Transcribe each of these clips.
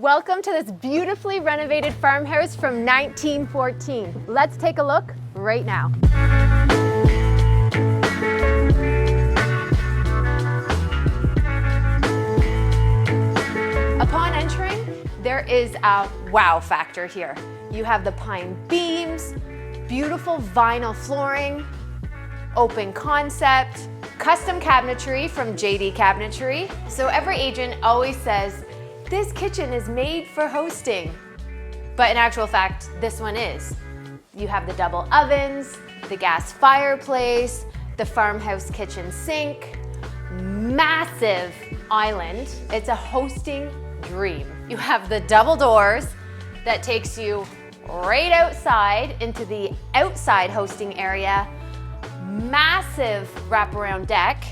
Welcome to this beautifully renovated farmhouse from 1914. Let's take a look right now. Upon entering, there is a wow factor here. You have the pine beams, beautiful vinyl flooring, open concept, custom cabinetry from JD Cabinetry. So every agent always says, this kitchen is made for hosting. But in actual fact, this one is. You have the double ovens, the gas fireplace, the farmhouse kitchen sink, massive island. It's a hosting dream. You have the double doors that takes you right outside into the outside hosting area, massive wraparound deck,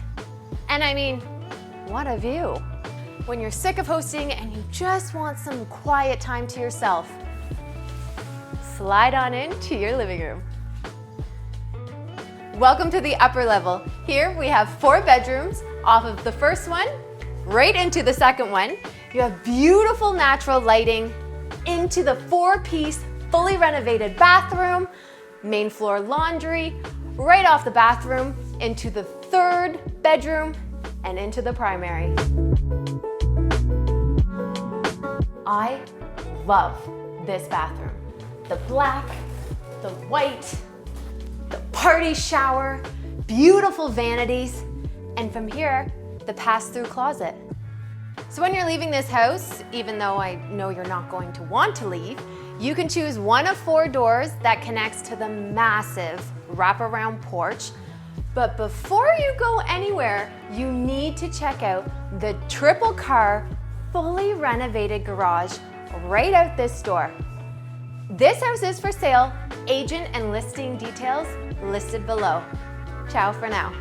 and I mean, what a view. When you're sick of hosting and you just want some quiet time to yourself, slide on into your living room. Welcome to the upper level. Here we have 4 bedrooms off of the first one, right into the second one. You have beautiful natural lighting into the 4-piece, fully renovated bathroom, main floor laundry, right off the bathroom, into the 3rd bedroom, and into the primary. I love this bathroom. The black, the white, the party shower, beautiful vanities, and from here, the pass-through closet. So when you're leaving this house, even though I know you're not going to want to leave, you can choose one of 4 doors that connects to the massive wraparound porch. But before you go anywhere, you need to check out the triple car, fully renovated garage right out this door. This house is for sale. Agent and listing details listed below. Ciao for now.